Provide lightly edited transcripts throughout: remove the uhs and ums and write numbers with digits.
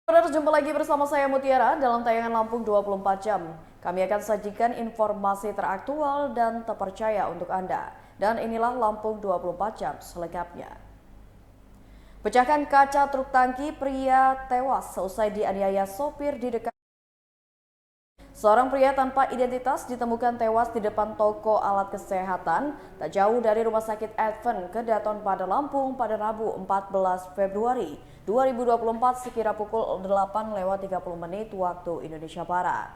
Saudara, jumpa lagi bersama saya Mutiara dalam tayangan Lampung 24 jam. Kami akan sajikan informasi teraktual dan terpercaya untuk Anda. Dan inilah Lampung 24 jam selengkapnya. Pecahkan kaca truk tangki, pria tewas seusai dianiaya sopir di dekat. Seorang pria tanpa identitas ditemukan tewas di depan toko alat kesehatan tak jauh dari Rumah Sakit Advent Kedaton pada Lampung pada Rabu 14 Februari 2024 sekira pukul 8:30 waktu Indonesia Barat.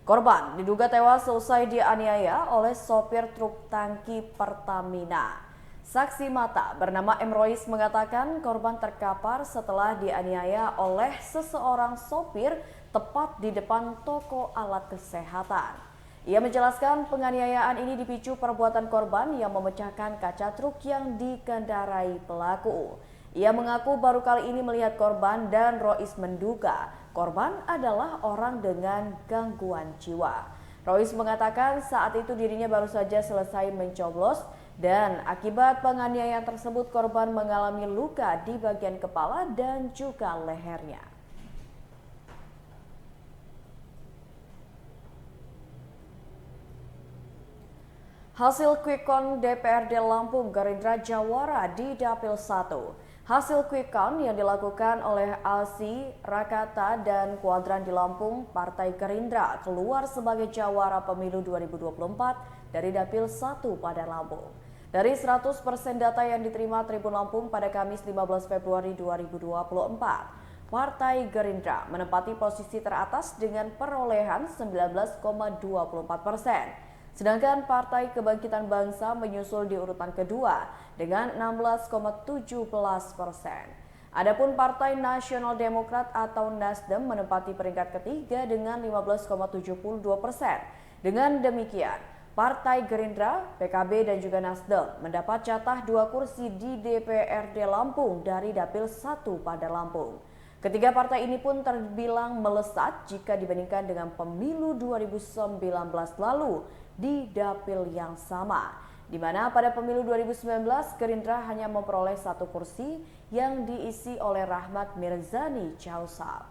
Korban diduga tewas seusai dianiaya oleh sopir truk tangki Pertamina. Saksi mata bernama Emrois mengatakan korban terkapar setelah dianiaya oleh seseorang sopir tepat di depan toko alat kesehatan. Ia menjelaskan penganiayaan ini dipicu perbuatan korban yang memecahkan kaca truk yang dikendarai pelaku. Ia mengaku baru kali ini melihat korban dan Rois menduga korban adalah orang dengan gangguan jiwa. Rois mengatakan saat itu dirinya baru saja selesai mencoblos dan akibat penganiayaan tersebut korban mengalami luka di bagian kepala dan juga lehernya. Hasil quick count DPRD Lampung Gerindra Jawara di Dapil 1. Hasil quick count yang dilakukan oleh Alsi, Rakata, dan Kuadran di Lampung, Partai Gerindra keluar sebagai Jawara Pemilu 2024 dari Dapil 1 pada Lampung. Dari 100% data yang diterima Tribun Lampung pada Kamis 15 Februari 2024, Partai Gerindra menempati posisi teratas dengan perolehan 19,24%. Sedangkan Partai Kebangkitan Bangsa menyusul di urutan kedua dengan 16,17%. Adapun Partai Nasional Demokrat atau Nasdem menempati peringkat ketiga dengan 15,72%. Dengan demikian, Partai Gerindra, PKB dan juga Nasdem mendapat jatah 2 kursi di DPRD Lampung dari Dapil 1 pada Lampung. Ketiga partai ini pun terbilang melesat jika dibandingkan dengan pemilu 2019 lalu di dapil yang sama, di mana pada pemilu 2019 Gerindra hanya memperoleh 1 kursi yang diisi oleh Rahmat Mirzani Causal.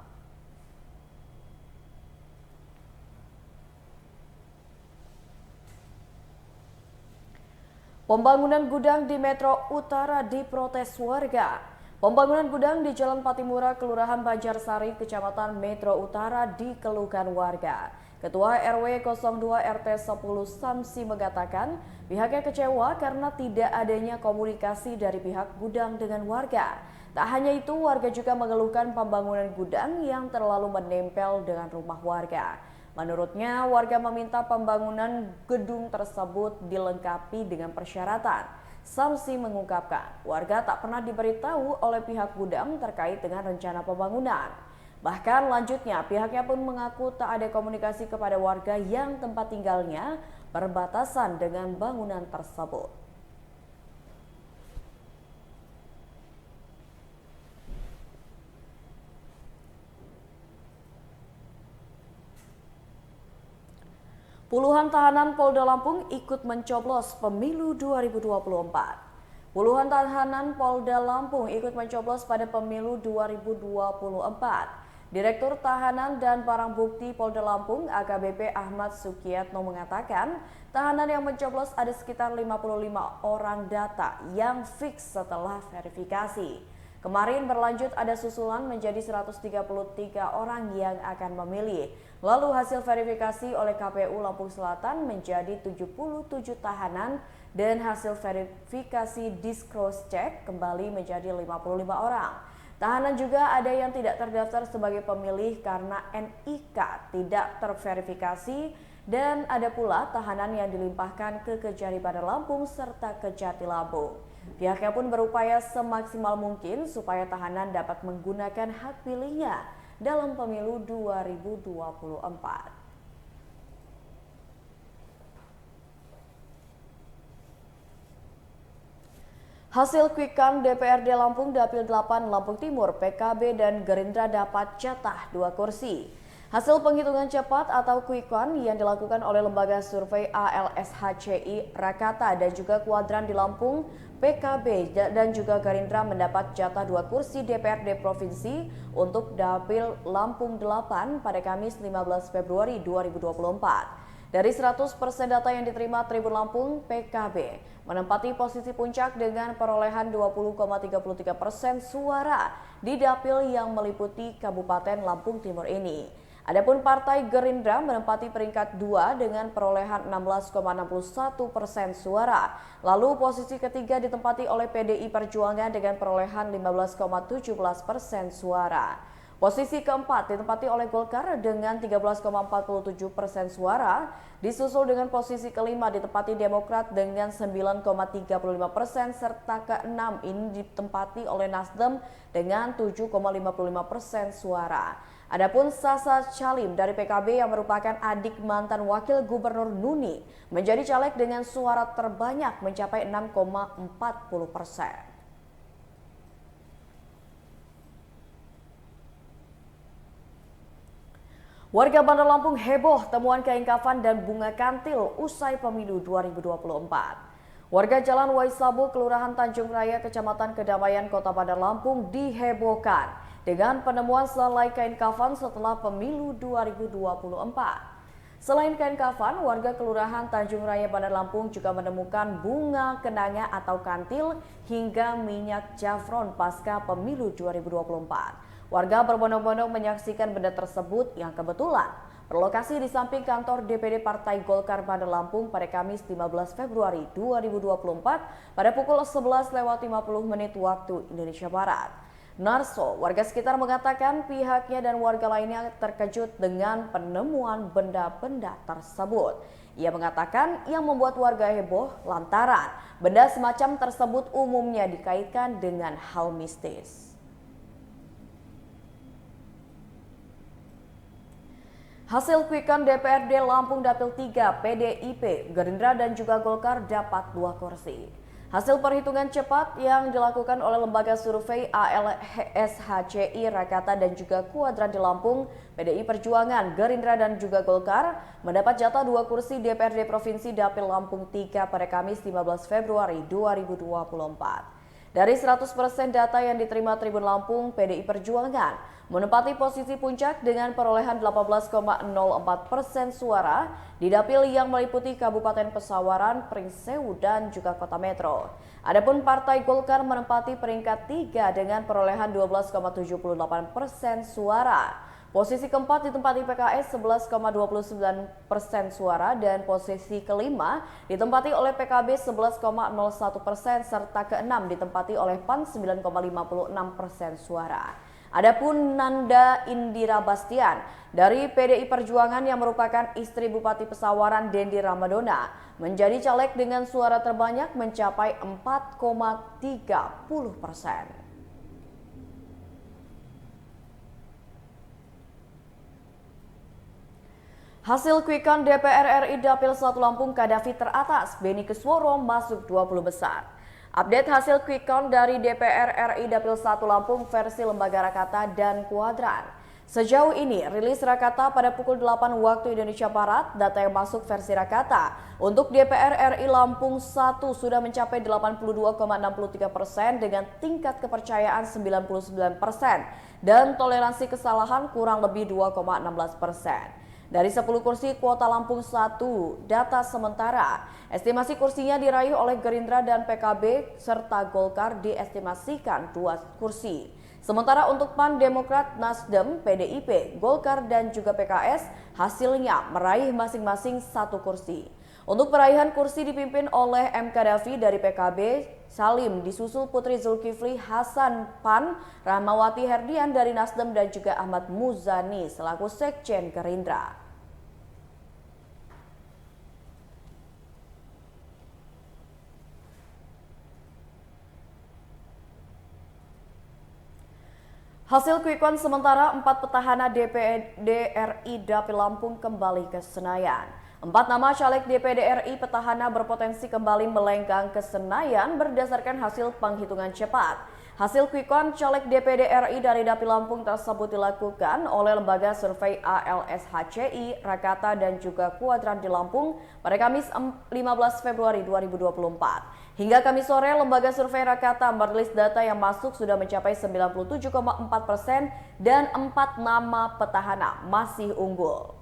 Pembangunan gudang di Metro Utara diprotes warga. Pembangunan gudang di Jalan Patimura, Kelurahan Banjarsari, Kecamatan Metro Utara dikeluhkan warga. Ketua RW 02 RT 10 Samsi mengatakan pihaknya kecewa karena tidak adanya komunikasi dari pihak gudang dengan warga. Tak hanya itu, warga juga mengeluhkan pembangunan gudang yang terlalu menempel dengan rumah warga. Menurutnya, warga meminta pembangunan gedung tersebut dilengkapi dengan persyaratan. Samsi mengungkapkan, warga tak pernah diberitahu oleh pihak gudang terkait dengan rencana pembangunan. Bahkan lanjutnya, pihaknya pun mengaku tak ada komunikasi kepada warga yang tempat tinggalnya berbatasan dengan bangunan tersebut. Puluhan tahanan Polda Lampung ikut mencoblos pemilu 2024. Puluhan tahanan Polda Lampung ikut mencoblos pada pemilu 2024. Direktur Tahanan dan Barang Bukti Polda Lampung AKBP Ahmad Sukiyatno mengatakan tahanan yang mencoblos ada sekitar 55 orang data yang fix setelah verifikasi. Kemarin berlanjut ada susulan menjadi 133 orang yang akan memilih. Lalu hasil verifikasi oleh KPU Lampung Selatan menjadi 77 tahanan dan hasil verifikasi dis-cross check kembali menjadi 55 orang. Tahanan juga ada yang tidak terdaftar sebagai pemilih karena NIK tidak terverifikasi dan ada pula tahanan yang dilimpahkan ke Kejari pada Lampung serta Kejati Lampung. Pihaknya pun berupaya semaksimal mungkin supaya tahanan dapat menggunakan hak pilihnya dalam pemilu 2024. Hasil quick count DPRD Lampung Dapil 8 Lampung Timur, PKB dan Gerindra dapat jatah 2 kursi. Hasil penghitungan cepat atau quick count yang dilakukan oleh lembaga survei ALSHCI Rakata dan juga Kuadran di Lampung PKB dan juga Gerindra mendapat jatah 2 kursi DPRD Provinsi untuk Dapil Lampung 8 pada Kamis 15 Februari 2024. Dari 100% data yang diterima Tribun Lampung, PKB menempati posisi puncak dengan perolehan 20,33% suara di dapil yang meliputi Kabupaten Lampung Timur ini. Adapun Partai Gerindra menempati peringkat 2 dengan perolehan 16,61% suara. Lalu posisi ketiga ditempati oleh PDI Perjuangan dengan perolehan 15,17% suara. Posisi keempat ditempati oleh Golkar dengan 13,47% suara, disusul dengan posisi kelima ditempati Demokrat dengan 9,35% serta keenam ini ditempati oleh Nasdem dengan 7,55% suara. Adapun Sasa Calim dari PKB yang merupakan adik mantan Wakil Gubernur Nuni menjadi caleg dengan suara terbanyak mencapai 6,40%. Warga Bandar Lampung heboh temuan kain kafan dan bunga kantil usai pemilu 2024. Warga Jalan Waisabu, Kelurahan Tanjung Raya, Kecamatan Kedamaian, Kota Bandar Lampung dihebohkan dengan penemuan selai kain kafan setelah pemilu 2024. Selain kain kafan, warga Kelurahan Tanjung Raya, Bandar Lampung juga menemukan bunga kenanga atau kantil hingga minyak jafron pasca pemilu 2024. Warga berbondong-bondong menyaksikan benda tersebut yang kebetulan berlokasi di samping kantor DPD Partai Golkar Bandar Lampung pada Kamis 15 Februari 2024 pada pukul 11.50 waktu Indonesia Barat. Narso, warga sekitar mengatakan pihaknya dan warga lainnya terkejut dengan penemuan benda-benda tersebut. Ia mengatakan yang membuat warga heboh lantaran benda semacam tersebut umumnya dikaitkan dengan hal mistis. Hasil quick count DPRD Lampung Dapil 3 PDIP, Gerindra dan juga Golkar dapat 2 kursi. Hasil perhitungan cepat yang dilakukan oleh lembaga survei ALSHCI Rakata dan juga Kuadran di Lampung, PDI Perjuangan, Gerindra dan juga Golkar mendapat jatah 2 kursi DPRD Provinsi Dapil Lampung 3 pada Kamis 15 Februari 2024. Dari 100% data yang diterima Tribun Lampung, PDI Perjuangan menempati posisi puncak dengan perolehan 18,04% suara di dapil yang meliputi Kabupaten Pesawaran, Pringsewu, dan juga Kota Metro. Adapun Partai Golkar menempati peringkat 3 dengan perolehan 12,78% suara. Posisi keempat ditempati PKS 11,29% suara dan posisi kelima ditempati oleh PKB 11,01% serta keenam ditempati oleh PAN 9,56% suara. Adapun Nanda Indira Bastian dari PDI Perjuangan yang merupakan istri Bupati Pesawaran Dendi Ramadona menjadi caleg dengan suara terbanyak mencapai 4,30%. Hasil quick count DPR RI Dapil 1 Lampung Kadafi teratas, Beni Kesworo masuk 20 besar. Update hasil quick count dari DPR RI Dapil 1 Lampung versi Lembaga Rakata dan Kuadran. Sejauh ini, rilis Rakata pada pukul 8 waktu Indonesia Barat, data yang masuk versi Rakata untuk DPR RI Lampung 1 sudah mencapai 82,63% dengan tingkat kepercayaan 99% dan toleransi kesalahan kurang lebih 2,16%. Dari 10 kursi kuota Lampung 1, data sementara, estimasi kursinya diraih oleh Gerindra dan PKB serta Golkar diestimasikan 2 kursi. Sementara untuk PAN, Demokrat, Nasdem, PDIP, Golkar dan juga PKS hasilnya meraih masing-masing 1 kursi. Untuk peraihan kursi dipimpin oleh M. Kadafi dari PKB, Salim disusul Putri Zulkifli Hasan PAN, Rahmawati Herdian dari Nasdem dan juga Ahmad Muzani selaku Sekjen Gerindra. Hasil quick count sementara 4 petahana DPD RI Dapil Lampung kembali ke Senayan. 4 nama caleg DPD RI petahana berpotensi kembali melenggang ke Senayan berdasarkan hasil penghitungan cepat. Hasil quick count caleg DPD RI dari Dapil Lampung tersebut dilakukan oleh lembaga survei ALSHCI, Rakata dan juga Kuadran di Lampung pada Kamis 15 Februari 2024. Hingga Kamis sore, Lembaga Survei Rakata merilis data yang masuk sudah mencapai 97,4% dan 4 nama petahana masih unggul.